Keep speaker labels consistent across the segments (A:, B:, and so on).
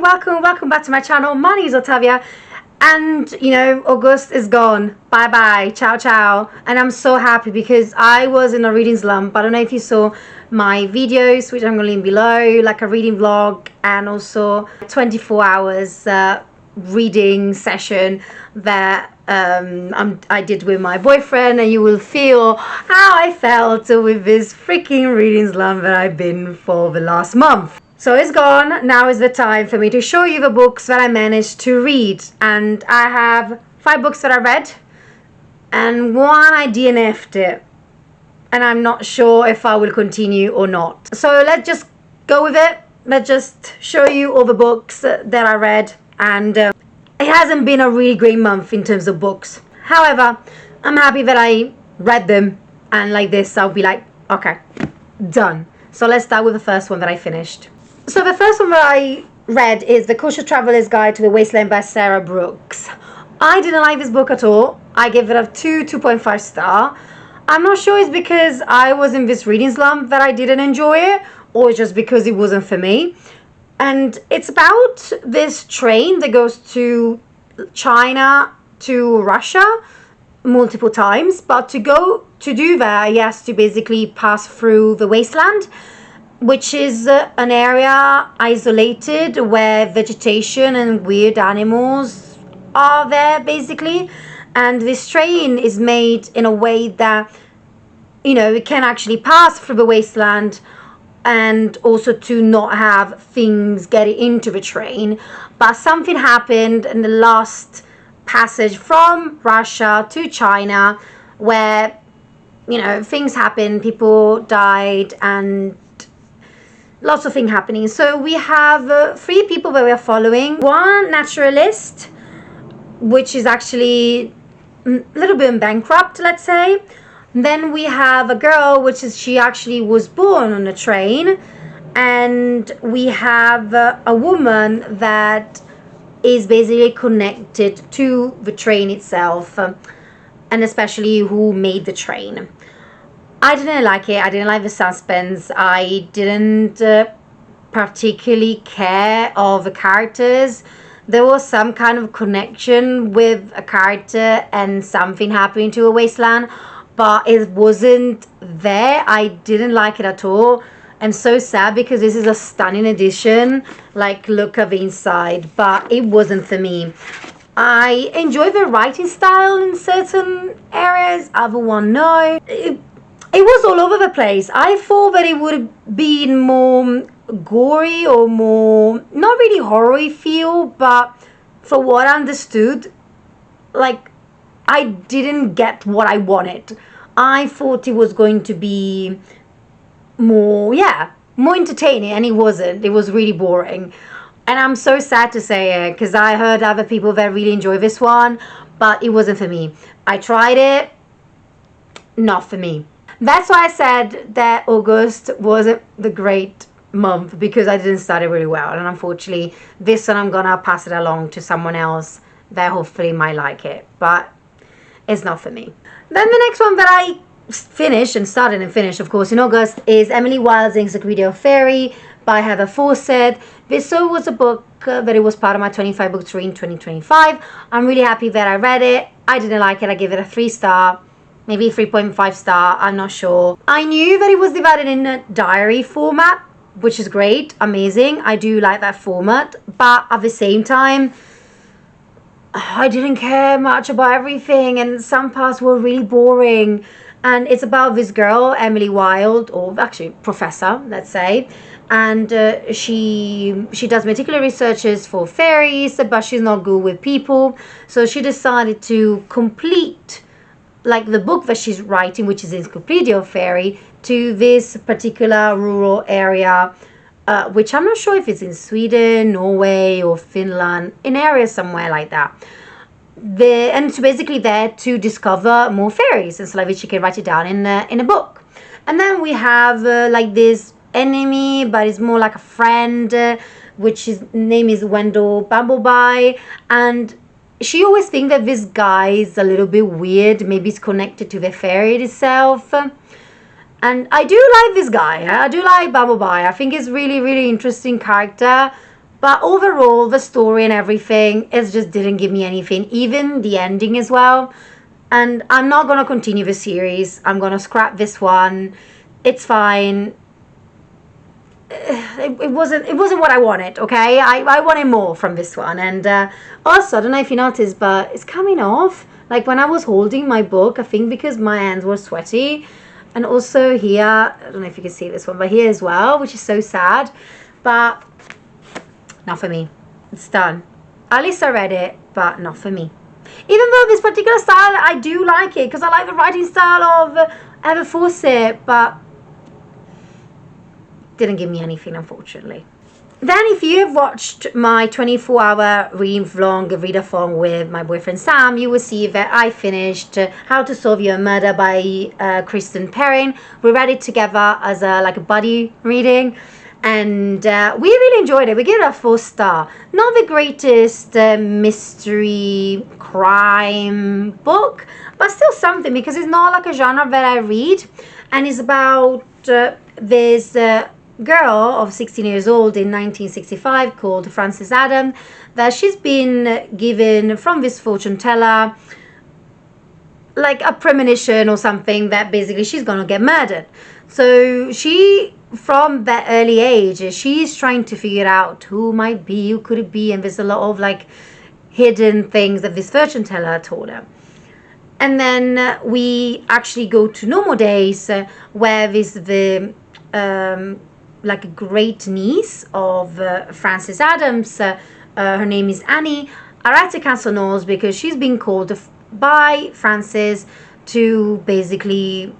A: welcome back to my channel. My name is Ottavia, and August is gone. Bye bye, ciao ciao. And I'm so happy because I was in a reading slump. I don't know if you saw my videos, which I'm going to link below, like a reading vlog and also 24 hours reading session that I did with my boyfriend, and you will feel how I felt with this freaking reading slump that I've been for the last month. So it's gone. Now is the time for me to show you the books that I managed to read, and I have 5 books that I read and 1 I DNF'd it, and I'm not sure if I will continue or not. So let's just go with it. Let's just show you all the books that I read, and it hasn't been a really great month in terms of books. However, I'm happy that I read them, and like this I'll be like, okay, done. So let's start with the first one that I finished. So the first one that I read is The Cautious Traveler's Guide to the Wasteland by Sarah Brooks. I didn't like this book at all. I gave it a 2.5 star. I'm not sure it's because I was in this reading slump that I didn't enjoy it, or just because it wasn't for me. And it's about this train that goes to China to Russia multiple times, but to do that he has to basically pass through the wasteland, which is an area isolated where vegetation and weird animals are there basically. And this train is made in a way that it can actually pass through the wasteland, and also to not have things getting into the train. But something happened in the last passage from Russia to China where things happened, people died, and lots of things happening. So we have 3 people that we are following. One naturalist, which is actually a little bit bankrupt, let's say. Then we have a girl, which is she actually was born on a train. And we have a woman that is basically connected to the train itself, and especially who made the train. I didn't like it. I didn't like the suspense. I didn't particularly care of the characters. There was some kind of connection with a character and something happening to a wasteland, but it wasn't there. I didn't like it at all. I'm so sad because this is a stunning edition. Like, look at the inside, but it wasn't for me. I enjoy the writing style in certain areas, other one no. It was all over the place. I thought that it would have been more gory or more, not really horror-y feel, but for what I understood, like, I didn't get what I wanted. I thought it was going to be more entertaining, and it wasn't. It was really boring. And I'm so sad to say it, because I heard other people that really enjoy this one, but it wasn't for me. I tried it, not for me. That's why I said that August wasn't the great month, because I didn't start it really well. And unfortunately, this one I'm gonna pass it along to someone else that hopefully might like it, but it's not for me. Then the next one that I finished and started and finished, of course, in August is Emily Wilde's Encyclopedia of Fairy by Heather Fawcett. This was a book that it was part of my 25 books to read in 2025. I'm really happy that I read it. I didn't like it. I gave it a 3 star, maybe 3.5 star, I'm not sure. I knew that it was divided in a diary format, which is great, amazing. I do like that format, but at the same time, I didn't care much about everything, and some parts were really boring. And it's about this girl, Emily Wilde, or actually professor, let's say, and she does meticulous researches for fairies, but she's not good with people. So she decided to complete like the book that she's writing, which is Encyclopedia of Fairy, to this particular rural area, which I'm not sure if it's in Sweden, Norway, or Finland, in area somewhere like that. And it's basically there to discover more fairies, and so like she can write it down in a book. And then we have like this enemy, but it's more like a friend, which his name is Wendell Bumblebee, and she always thinks that this guy is a little bit weird. Maybe it's connected to the fairy itself. And I do like this guy. I do like Bumblebee. I think he's really, really interesting character. But overall, the story and everything, it just didn't give me anything. Even the ending as well. And I'm not going to continue the series. I'm going to scrap this one. It's fine. It wasn't what I wanted, okay? I wanted more from this one. And also, I don't know if you noticed, but it's coming off. Like when I was holding my book, I think because my hands were sweaty. And also here, I don't know if you can see this one, but here as well, which is so sad. But not for me. It's done. At least I read it, but not for me. Even though this particular style, I do like it, because I like the writing style of Ever Fawcett, but didn't give me anything, unfortunately. Then if you have watched my 24-hour reading vlog, readathon with my boyfriend Sam, you will see that I finished How to Solve Your Murder by Kristen Perrin. We read it together as a buddy reading, and we really enjoyed it. We gave it a 4-star. Not the greatest mystery crime book, but still something, because it's not like a genre that I read, and it's about this girl of 16 years old in 1965 called Frances Adams, that she's been given from this fortune teller like a premonition or something that basically she's gonna get murdered. So she, from that early age, she's trying to figure out who might be, who could it be, and there's a lot of hidden things that this fortune teller told her. And then we actually go to normal days, where there's the a great niece of Frances Adams, her name is Annie, are at Castle Knowles because she's been called by Frances to basically,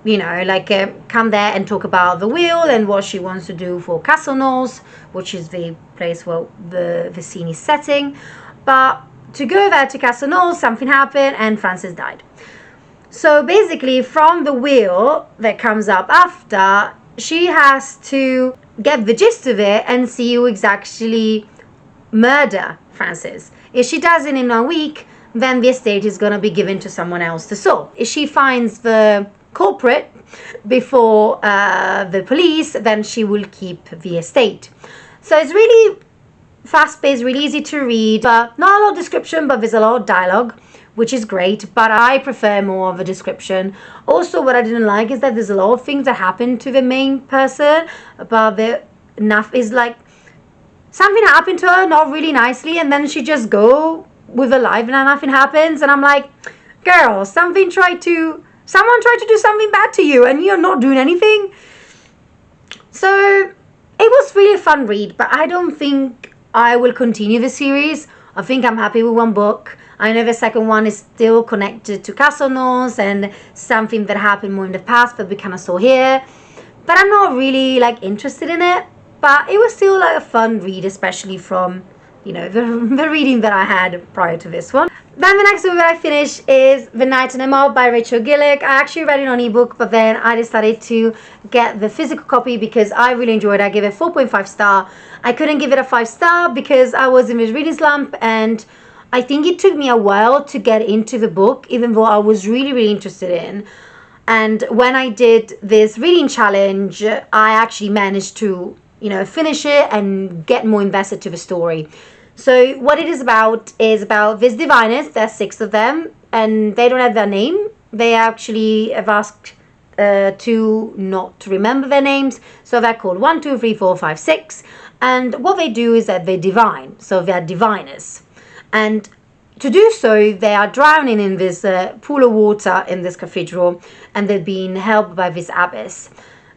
A: come there and talk about the will and what she wants to do for Castle Knowles, which is the place where the scene is setting. But to go there to Castle Knowles, something happened and Frances died. So basically, from the will that comes up after, she has to get the gist of it and see who exactly murder Frances. If she does it in a week, then the estate is going to be given to someone else to solve. If she finds the culprit before the police, then she will keep the estate. So it's really fast-paced, really easy to read, but not a lot of description, but there's a lot of dialogue, which is great, but I prefer more of a description. Also, what I didn't like is that there's a lot of things that happen to the main person, but the enough is something happened to her, not really nicely, and then she just go with her life and nothing happens, and I'm like, girl, someone tried to do something bad to you and you're not doing anything. So it was really a fun read, but I don't think I will continue the series. I think I'm happy with one book. I know the second one is still connected to Castle Knowles and something that happened more in the past that we kind of saw here, but I'm not really interested in it. But it was still a fun read, especially from the reading that I had prior to this one. Then the next book that I finished is The Night and the Mob by Rachel Gillick. I actually read it on ebook, but then I decided to get the physical copy because I really enjoyed it. I gave it 4.5 star. I couldn't give it a 5-star because I was in this reading slump, and I think it took me a while to get into the book, even though I was really, really interested in. And when I did this reading challenge, I actually managed to, finish it and get more invested to the story. So what it is about this diviners. There's 6 of them, and they don't have their name. They actually have asked to not remember their names, so they're called 1, 2, 3, 4, 5, 6. And what they do is that they divine, so they're diviners. And to do so, they are drowning in this pool of water in this cathedral, and they're being helped by this abbess.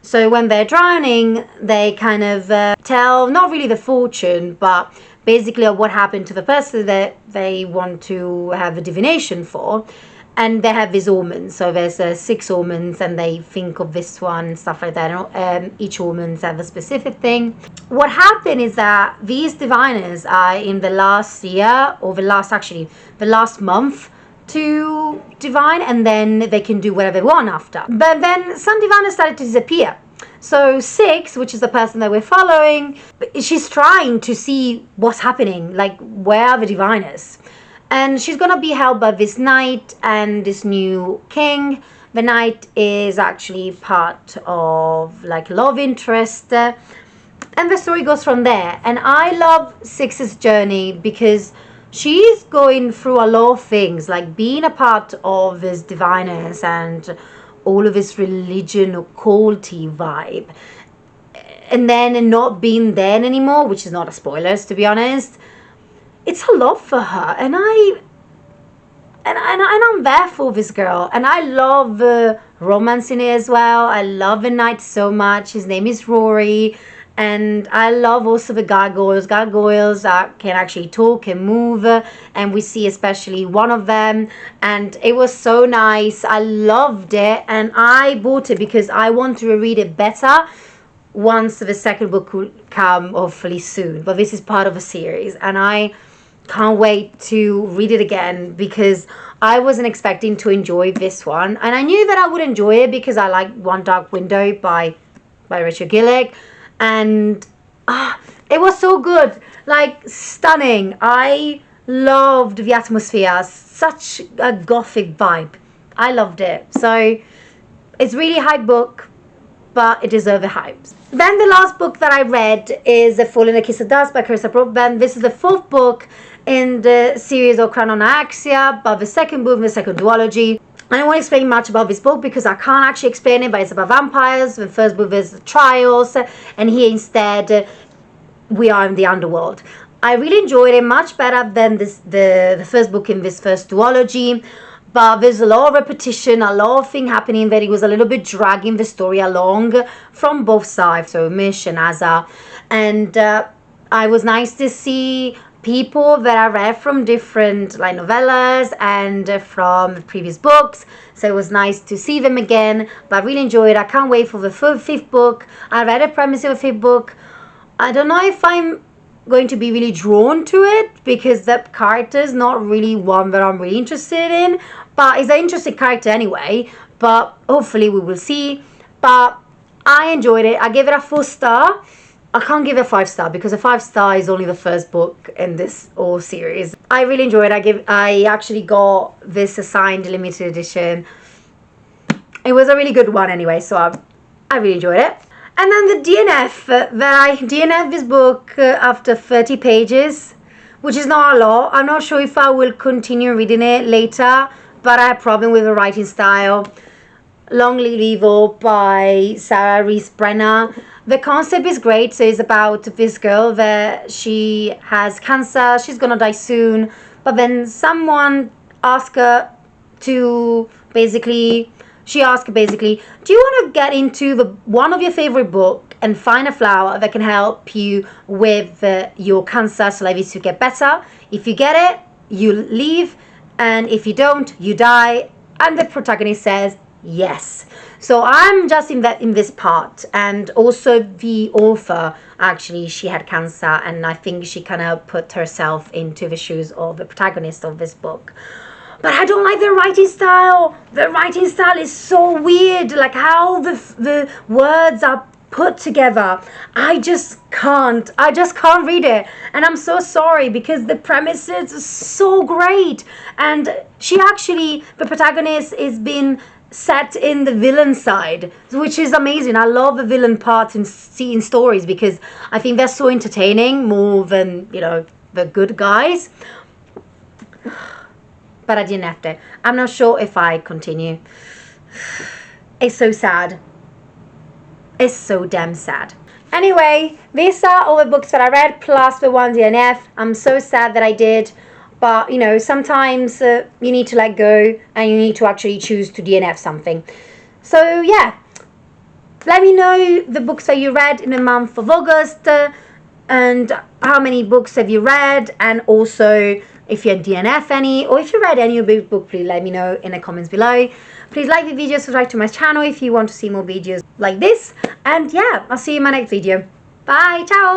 A: So when they're drowning, they kind of tell, not really the fortune, but basically what happened to the person that they want to have a divination for. And they have these omens. So there's 6 omens, and they think of this one and stuff like that. Each omens have a specific thing. What happened is that these diviners are in the last year, or the last month, to divine, and then they can do whatever they want after. But then some diviners started to disappear. So 6, which is the person that we're following, she's trying to see what's happening, where are the diviners? And she's gonna be held by this knight and this new king. The knight is actually part of love interest, and the story goes from there. And I love Six's journey because she's going through a lot of things, like being a part of this diviners and all of this religion occulty vibe, and then not being there anymore, which is not a spoilers, to be honest. It's a lot for her, and I'm there for this girl, and I love romance in it as well. I love the knight so much. His name is Rory, and I love also the gargoyles that can actually talk and move, and we see especially one of them, and it was so nice. I loved it, and I bought it because I want to read it better once the second book will come, hopefully soon. But this is part of a series, and I can't wait to read it again because I wasn't expecting to enjoy this one, and I knew that I would enjoy it because I like One Dark Window by Richard Gillick, and it was so good, like stunning. I loved the atmosphere, such a gothic vibe. I loved it. So it's really hype book, but it deserves the hype. Then the last book that I read is The Fall in a Kiss of Dust by Carissa Broadbent. This is the fourth book in the series of Crown on Axia, but the second book, the second duology. I don't want to explain much about this book because I can't actually explain it, but it's about vampires. The first book is the trials, and here instead we are in the underworld. I really enjoyed it, much better than the first book in this first duology, but there's a lot of repetition, a lot of things happening that it was a little bit dragging the story along from both sides, so Mish and Asa. And I was nice to see people that I read from different like novellas and from previous books, so it was nice to see them again. But I really enjoyed it. I can't wait for the fifth book. I read the premise of the fifth book. I don't know if I'm going to be really drawn to it because the character is not really one that I'm really interested in, but it's an interesting character anyway, but hopefully we will see. But I enjoyed it. I gave it a 4-star. I can't give it a 5-star because a 5-star is only the first book in this whole series. I really enjoyed it. I actually got this signed limited edition. It was a really good one anyway, so I really enjoyed it. And then the DNF, I DNF'd this book after 30 pages, which is not a lot. I'm not sure if I will continue reading it later, but I have a problem with the writing style. Long Live Evil by Sarah Reese Brenner. The concept is great. So it's about this girl that she has cancer. She's gonna die soon, but then someone asks her to basically, do you want to get into one of your favorite book and find a flower that can help you with your cancer, so like this you get better. If you get it, you leave, and if you don't, you die. And the protagonist says yes. So I'm just in this part, and also the author, actually, she had cancer, and I think she kind of put herself into the shoes of the protagonist of this book. But I don't like the writing style. The writing style is so weird, like how the words are put together. I just can't read it, and I'm so sorry because the premise is so great, and the protagonist is being set in the villain side, which is amazing. I love the villain parts in stories because I think they're so entertaining, more than the good guys. But I DNF'd it. I'm not sure if I continue. It's so sad. It's so damn sad. Anyway, these are all the books that I read, plus the one DNF. I'm so sad that I did. But, sometimes you need to let go and you need to actually choose to DNF something. So, yeah. Let me know the books that you read in the month of August. And how many books have you read? And also, if you DNF any, or if you read any of the book, please let me know in the comments below. Please like the video, subscribe to my channel if you want to see more videos like this. And yeah, I'll see you in my next video. Bye, ciao!